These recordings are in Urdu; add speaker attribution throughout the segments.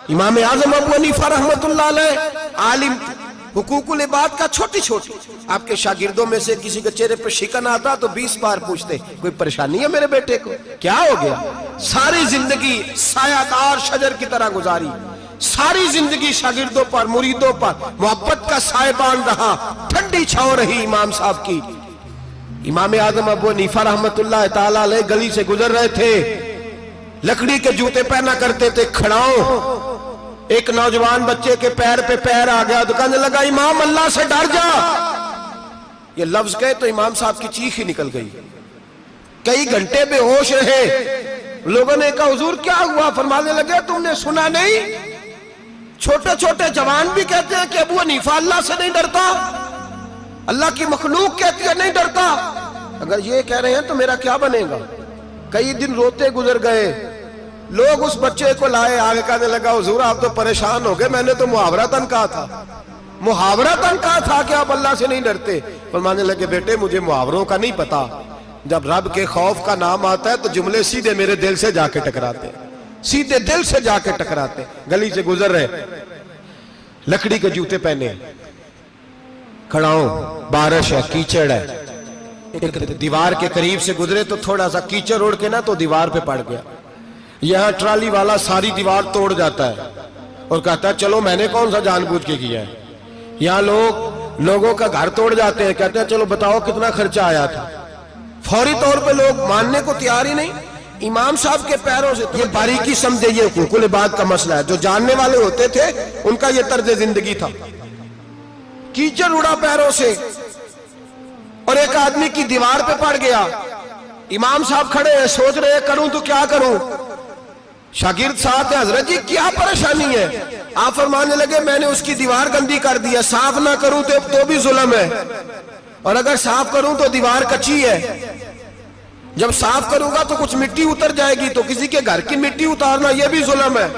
Speaker 1: امام اعظم ابو حنیفہ رحمۃ اللہ علیہ عالم حقوق العباد کا چھوٹی چھوٹی، آپ کے شاگردوں میں سے کسی کے چہرے پر شکن آتا تو 20 بار پوچھتے کوئی پریشانی ہے میرے بیٹے کو، کیا ہو گیا؟ ساری زندگی سایہ دار شجر کی طرح گزاری، ساری زندگی شاگردوں پر مریدوں پر محبت کا سائبان رہا، ٹھنڈی چھاؤں رہی امام صاحب کی۔ امام اعظم ابو حنیفہ رحمۃ اللہ تعالی علیہ گلی سے گزر رہے تھے، لکڑی کے جوتے پہنا کرتے تھے، کھڑاؤں۔ ایک نوجوان بچے کے پیر پہ پیر آ گیا تو کہنے لگا امام اللہ سے ڈر جا۔ یہ لفظ کہے تو امام صاحب کی چیخ ہی نکل گئی، کئی گھنٹے بے ہوش رہے۔ لوگوں نے کہا حضور کیا ہوا؟ فرمانے لگے تم نے سنا نہیں، چھوٹے چھوٹے جوان بھی کہتے ہیں کہ ابو حنیفہ اللہ سے نہیں ڈرتا، اللہ کی مخلوق کہتی ہے نہیں ڈرتا۔ اگر یہ کہہ رہے ہیں تو میرا کیا بنے گا؟ کئی دن روتے گزر گئے، لوگ اس بچے کو لائے، آگے کہنے لگا حضور آپ تو پریشان ہو گئے، میں نے تو محاورتاً کہا تھا، محاورتاً کہا تھا کہ آپ اللہ سے نہیں ڈرتے۔ فرمانے لگے بیٹے مجھے محاوروں کا نہیں پتا، جب رب کے خوف کا نام آتا ہے تو جملے سیدھے میرے دل سے جا کے ٹکراتے ہیں، سیدھے دل سے جا کے ٹکراتے ہیں۔ گلی سے گزر رہے، لکڑی کے جوتے پہنے، کھڑاؤں، بارش ہے، کیچڑ ہے، ایک دیوار کے قریب سے گزرے تو تھوڑا سا کیچڑ اڑ کے نا تو دیوار پہ پڑ گیا۔ یہاں ٹرالی والا ساری دیوار توڑ جاتا ہے اور کہتا ہے چلو میں نے کون سا جان بوجھ کے کیا ہے۔ یہاں لوگوں کا گھر توڑ جاتے ہیں، کہتے ہیں چلو بتاؤ کتنا خرچہ آیا تھا۔ فوری طور پہ لوگ ماننے کو تیار ہی نہیں۔ امام صاحب کے پیروں سے یہ باریکی سمجھے، یہ حقوق العباد کا مسئلہ ہے، جو جاننے والے ہوتے تھے ان کا یہ طرز زندگی تھا۔ کیچڑ اڑا پیروں سے اور ایک آدمی کی دیوار پہ پڑ گیا۔ امام صاحب کھڑے ہیں، سوچ رہے کروں تو کیا کروں۔ شاگرد ساتھ ہے، حضرت جی کیا پریشانی ہے؟ آپ فرمانے لگے میں نے اس کی دیوار گندی کر دیا، صاف نہ کروں تو بھی ظلم ہے، اور اگر صاف کروں تو دیوار کچی ہے، جب صاف کروں گا تو کچھ مٹی اتر جائے گی تو کسی کے گھر کی مٹی اتارنا یہ بھی ظلم ہے۔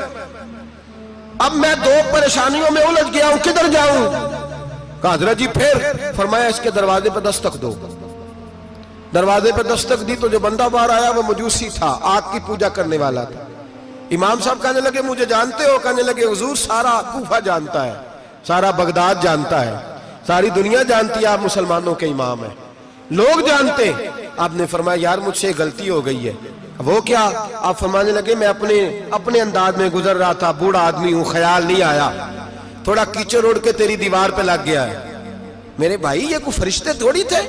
Speaker 1: اب میں دو پریشانیوں میں الجھ گیا ہوں، کدھر جاؤں؟ کہا حضرت جی پھر؟ فرمایا اس کے دروازے پہ دستک دو۔ دروازے پہ دستک دی تو جو بندہ باہر آیا وہ مجوسی تھا، آگ کی پوجا کرنے والا تھا۔ امام صاحب کہنے لگے مجھے جانتے ہو؟ کہنے لگے حضور سارا کوفہ جانتا ہے، سارا بغداد جانتا ہے، ساری دنیا جانتی ہے آپ مسلمانوں کے امام ہیں، لوگ جانتے۔ آپ نے فرمایا یار مجھ سے غلطی ہو گئی ہے۔ وہ کیا؟ آپ فرمانے لگے میں اپنے انداز میں گزر رہا تھا، بوڑھا آدمی ہوں، خیال نہیں آیا، تھوڑا کیچڑ اڑ کے تیری دیوار پہ لگ گیا ہے۔ میرے بھائی یہ کوئی فرشتے تھوڑی تھے،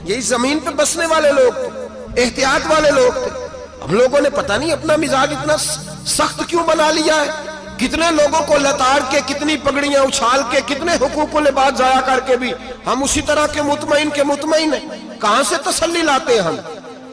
Speaker 1: یہی زمین پہ بسنے والے لوگ تھے، احتیاط والے لوگ تھے۔ ہم لوگوں نے پتہ نہیں اپنا مزاج اتنا سخت کیوں بنا لیا ہے، کتنے لوگوں کو لتاڑ کے، کتنی پگڑیاں اچھال کے، کتنے حقوق العباد ضائع کر کے بھی ہم اسی طرح کے مطمئن ہیں۔ کہاں سے تسلی لاتے ہیں ہم؟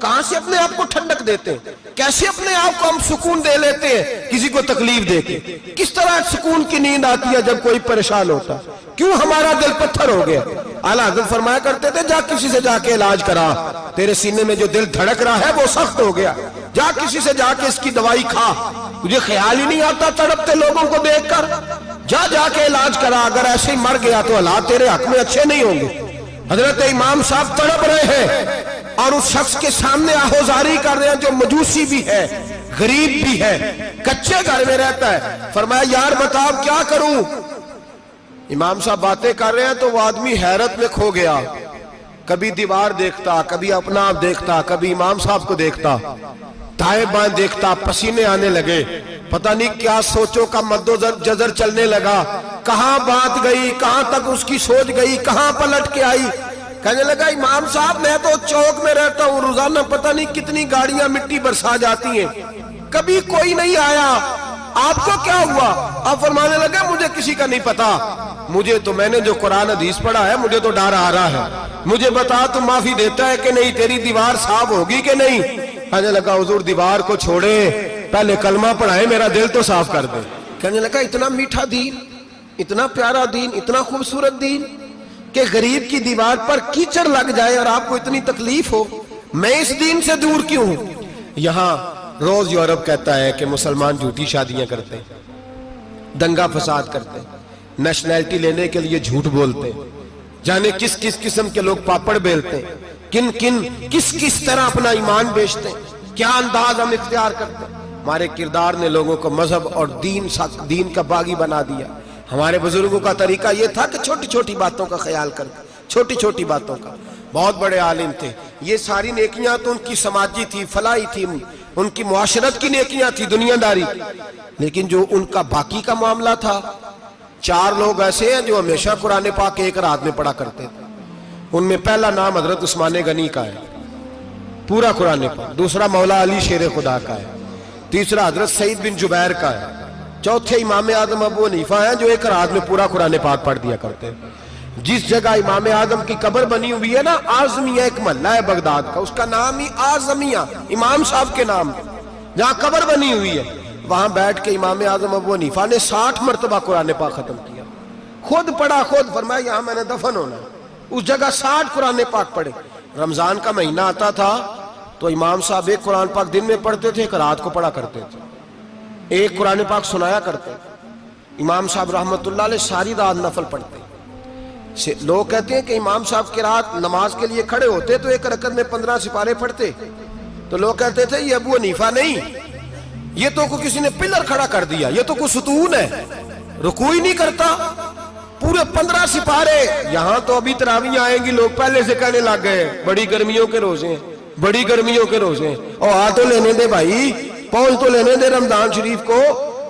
Speaker 1: کہاں سے اپنے آپ کو ٹھنڈک دیتے ہیں؟ کیسے اپنے آپ کو ہم سکون دے لیتے ہیں کسی کو تکلیف دے کے؟ کس طرح سکون کی نیند آتی ہے جب کوئی پریشان ہوتا؟ کیوں ہمارا دل پتھر ہو گیا؟ اعلیٰ حضرت فرمایا کرتے تھے جا کسی سے جا کے علاج کرا، تیرے سینے میں جو دل دھڑک رہا ہے وہ سخت ہو گیا، جا کسی سے جا کے اس کی دوائی کھا، تجھے خیال ہی نہیں آتا تڑپتے لوگوں کو دیکھ کر، جا کے علاج کرا، اگر ایسے ہی مر گیا تو حالات تیرے حق میں اچھے نہیں ہوں گے۔ حضرت امام صاحب تڑپ رہے ہیں اور اس شخص کے سامنے آہوزاری کر رہے ہیں جو مجوسی بھی ہے، غریب بھی ہے، کچے گھر میں رہتا ہے۔ فرمایا یار بتاؤ کیا کروں؟ امام صاحب باتیں کر رہے ہیں تو وہ آدمی حیرت میں کھو گیا، کبھی دیوار دیکھتا، کبھی اپنا آپ دیکھتا، کبھی امام صاحب کو دیکھتا، دائیں بائیں دیکھتا، پسینے آنے لگے، پتہ نہیں کیا سوچوں کا مد و جزر چلنے لگا، کہاں بات گئی، کہاں تک اس کی سوچ گئی، کہاں پلٹ کے آئی۔ کہنے لگا امام صاحب میں تو چوک میں رہتا ہوں، روزانہ پتہ نہیں کتنی گاڑیاں مٹی برسا جاتی ہیں، کبھی کوئی نہیں آیا، آپ کو کیا ہوا؟ آپ فرمانے لگے مجھے کسی کا نہیں پتا، مجھے تو میں نے جو قرآن حدیث پڑھا ہے مجھے تو ڈر آ رہا ہے، مجھے بتا تو معافی دیتا ہے کہ نہیں، تیری دیوار صاف ہوگی کہ نہیں؟ کہنے لگا حضور دیوار کو چھوڑے، پہلے کلمہ پڑھائے، میرا دل تو صاف کر دے۔ کہنے لگا اتنا میٹھا دین، اتنا پیارا دین، اتنا خوبصورت دین کہ غریب کی دیوار پر کیچڑ لگ جائے اور آپ کو اتنی تکلیف ہو، میں اس دین سے دور کیوں ہوں؟ یہاں روز یورپ کہتا ہے کہ مسلمان جھوٹی شادیاں کرتے ہیں، دنگا فساد کرتے ہیں، نیشنلٹی لینے کے لیے جھوٹ بولتے ہیں، جانے کس کس قسم کے لوگ پاپڑ بیلتے ہیں، کس طرح اپنا ایمان بیچتے ہیں، کیا انداز ہم اختیار کرتے ہیں۔ ہمارے کردار نے لوگوں کو مذہب اور دین کا باغی بنا دیا. ہمارے بزرگوں کا طریقہ یہ تھا کہ چھوٹی چھوٹی باتوں کا خیال کر, چھوٹی چھوٹی باتوں کا. بہت بڑے عالم تھے, یہ ساری نیکیاں تو ان کی سماجی تھی, فلاحی تھی, ان کی معاشرت کی نیکیاں تھی, دنیا داری. لیکن جو ان کا باقی کا معاملہ تھا, 4 لوگ ایسے ہیں جو ہمیشہ قرآن پاک ایک رات میں پڑھا کرتے تھے. ان میں پہلا نام حضرت عثمان غنی کا ہے, پورا قرآن پاک. دوسرا مولا علی شیر خدا کا ہے. تیسرا حضرت سعید بن جبیر کا ہے. چوتھے امام اعظم ابو حنیفہ ہیں جو ایک رات میں پورا قرآن پاک پڑھ دیا کرتے ہیں. جس جگہ امام اعظم کی قبر بنی ہوئی ہے نا, اعظمیہ ایک محلہ ہے بغداد کا, اس کا نام ہی اعظمیہ, امام صاحب کے نام, جہاں قبر بنی ہوئی ہے, وہاں بیٹھ کے امام اعظم ابو حنیفہ نے 60 مرتبہ قرآن پاک ختم کیا. خود پڑھا, خود فرمایا یہاں میں نے دفن ہونا ہے. اس جگہ 60 قرآن پاک پڑھے. رمضان کا مہینہ آتا تھا تو امام صاحب ایک قرآن پاک دن میں پڑھتے تھے, ایک رات کو پڑھا کرتے تھے, ایک قرآن پاک سنایا کرتے. امام صاحب رحمت اللہ علیہ ساری رات نفل پڑھتے. لوگ کہتے ہیں کہ امام صاحب کی رات نماز کے لیے کھڑے ہوتے تو ایک رکعت میں 15 سپارے پڑھتے. تو لوگ کہتے تھے یہ ابو حنیفہ نہیں, یہ تو کوئی کسی نے پلر کھڑا کر دیا, یہ تو کوئی ستون ہے, رکوع ہی نہیں کرتا, پورے 15 سپارے. یہاں تو ابھی تراویح آئیں گی, لوگ پہلے سے کہنے لگ گئے بڑی گرمیوں کے روزے ہیں, بڑی گرمیوں کے روزے ہیں. اور آ تو لینے دے بھائی, پہنچ تو لینے دے رمضان شریف کو.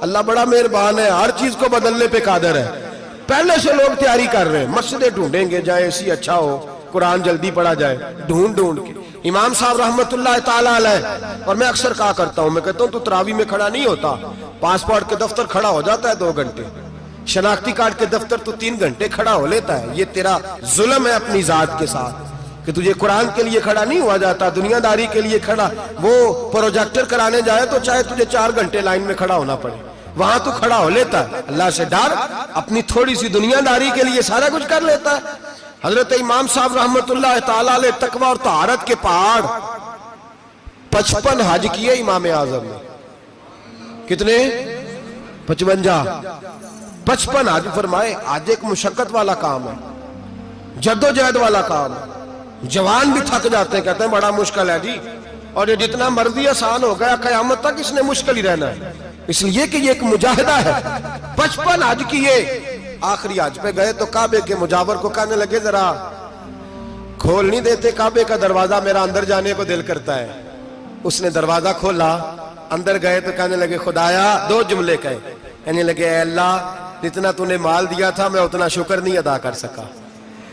Speaker 1: اللہ بڑا مہربان ہے, ہر چیز کو بدلنے پہ قادر ہے. پہلے سے لوگ تیاری کر رہے ہیں, مسجدیں ڈھونڈیں گے جائے اسی اچھا ہو, قرآن جلدی پڑھا جائے, ڈھونڈ کے. امام صاحب رحمت اللہ تعالیٰ علیہ, اور میں اکثر کہا کرتا ہوں, میں کہتا ہوں تو تراویح میں کھڑا نہیں ہوتا, پاسپورٹ کے دفتر کھڑا ہو جاتا ہے 2 گھنٹے, شناختی کارڈ کے دفتر تو 3 گھنٹے کھڑا ہو لیتا ہے. یہ تیرا ظلم ہے اپنی ذات کے ساتھ کہ تجھے قرآن کے لیے کھڑا نہیں ہوا جاتا, دنیا داری کے لیے کھڑا. وہ پروجیکٹر کرانے جائے تو چاہے تجھے 4 گھنٹے لائن میں کھڑا ہونا پڑے, وہاں تو کھڑا ہو لیتا ہے. اللہ سے ڈر, اپنی تھوڑی سی دنیا داری کے لیے سارا کچھ کر لیتا ہے. حضرت امام صاحب رحمت اللہ تعالیٰ علیہ تقوی اور طہارت کے پہاڑ 55 حج کیے امام اعظم نے. کتنے؟ 55 حج فرمائے. حج ایک مشقت والا کام ہے, جدوجہد والا کام ہے. جوان بھی تھک جاتے ہیں, کہتے ہیں بڑا مشکل ہے جی, اور یہ جتنا مرضی آسان ہو گیا قیامت تک اس نے مشکل ہی رہنا ہے, اس لیے کہ یہ ایک مجاہدہ ہے. 55 حج کیے. آخری حج پہ گئے تو کعبے کے مجاور کو کہنے لگے ذرا کھول نہیں دیتے کعبے کا دروازہ, میرا اندر جانے کو دل کرتا ہے. اس نے دروازہ کھولا, اندر گئے تو کہنے لگے خدایا, 2 جملے کہے, کہنے لگے اے اللہ جتنا تو نے مال دیا تھا میں اتنا شکر نہیں ادا کر سکا,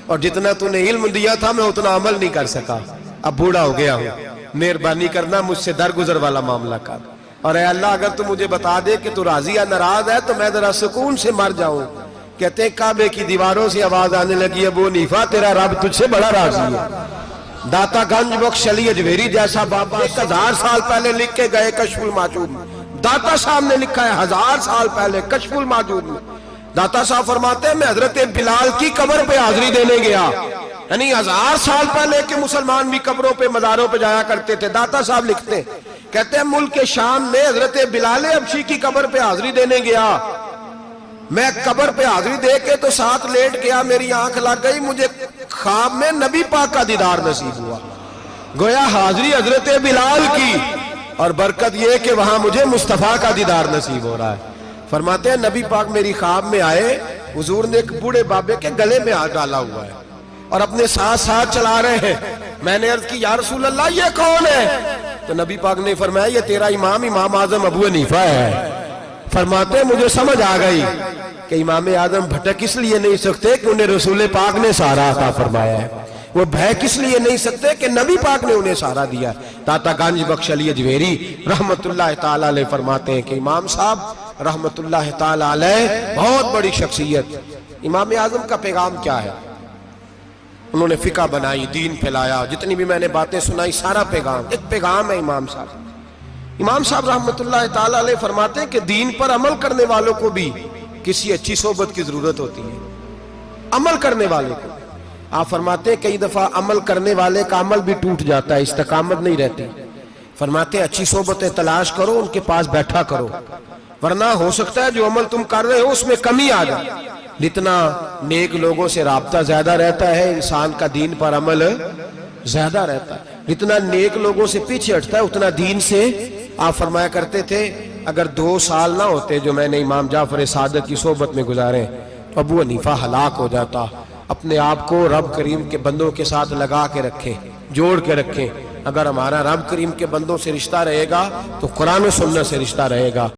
Speaker 1: اور جتنا تو نے علم دیا تھا میں اتنا عمل نہیں کر سکا, اب بوڑھا ہو گیا ہوں, مہربانی کرنا مجھ سے درگزر والا معاملہ کر. اور اے اللہ اگر تو مجھے بتا دے کہ تو راضی یا ناراض ہے تو میں ذرا سکون سے مر جاؤں. کہتے ہیں کعبے کی دیواروں سے آواز آنے لگی, ابو حنیفہ تیرا رب تجھ سے بڑا راضی ہے. داتا گنج بخش علی اجویری جیسا بابا 1000 سال پہلے لکھ کے گئے کشف الماجود میں, داتا صاحب نے لکھا ہے 1000 سال پہلے کشف الماجود میں. داتا صاحب فرماتے ہیں میں حضرت بلال کی قبر پہ حاضری دینے گیا, یعنی 1000 سال پہلے کے مسلمان بھی قبروں پہ مزاروں پہ جایا کرتے تھے. داتا صاحب لکھتے ہیں, کہتے ہیں ملک شام میں حضرت بلال حبشی کی قبر پہ حاضری دینے گیا, میں قبر پہ حاضری دے کے تو ساتھ لیٹ گیا, میری آنکھ لگ گئی, مجھے خواب میں نبی پاک کا دیدار نصیب ہوا. گویا حاضری حضرت بلال کی, اور برکت یہ کہ وہاں مجھے مصطفیٰ کا دیدار نصیب ہو رہا ہے. فرماتے ہیں نبی پاک میری خواب میں آئے, حضور نے ایک بوڑھے بابے کے گلے میں ہاتھ ڈالا ہوا ہے اور اپنے ساتھ چلا رہے ہیں. میں نے عرض کی یا رسول اللہ یہ کون ہے؟ تو نبی پاک نے فرمایا یہ تیرا امام اعظم ابو حنیفہ ہے. فرماتے ہیں مجھے سمجھ آ گئی کہ امام اعظم بھٹک اس لیے نہیں سکتے کہ انہیں رسول پاک نے سہارا عطا فرمایا ہے, وہ بہک اس لیے نہیں سکتے کہ نبی پاک نے انہیں سہارا دیا. داتا گنج بخش علی اجویری رحمت اللہ تعالیٰ علیہ فرماتے ہیں کہ امام صاحب رحمت اللہ تعالیٰ علیہ بہت بڑی شخصیت. امام اعظم کا پیغام کیا ہے؟ انہوں نے فقہ بنائی, دین پھیلایا, جتنی بھی میں نے باتیں سنائی سارا پیغام, ایک پیغام ہے امام صاحب. امام صاحب رحمت اللہ تعالیٰ علیہ فرماتے ہیں کہ دین پر عمل کرنے والوں کو بھی کسی اچھی صحبت کی ضرورت ہوتی ہے. عمل کرنے والے کو آپ فرماتے ہیں کئی دفعہ عمل کرنے والے کا عمل بھی ٹوٹ جاتا ہے, استقامت نہیں رہتی. فرماتے ہیں اچھی صحبتیں تلاش کرو, ان کے پاس بیٹھا کرو, ورنہ ہو سکتا ہے جو عمل تم کر رہے ہو اس میں کمی آ جائے. جتنا نیک لوگوں سے رابطہ زیادہ رہتا ہے انسان کا دین پر عمل زیادہ رہتا ہے, جتنا نیک لوگوں سے پیچھے ہٹتا ہے اتنا دین سے آپ فرمایا کرتے تھے اگر 2 سال نہ ہوتے جو میں نے امام جعفر صادق کی صحبت میں گزارے تو ابو حنیفہ ہلاک ہو جاتا۔ اپنے آپ کو رب کریم کے بندوں کے ساتھ لگا کے رکھیں، جوڑ کے رکھیں۔ اگر ہمارا رب کریم کے بندوں سے رشتہ رہے گا تو قرآن و سنت سے رشتہ رہے گا۔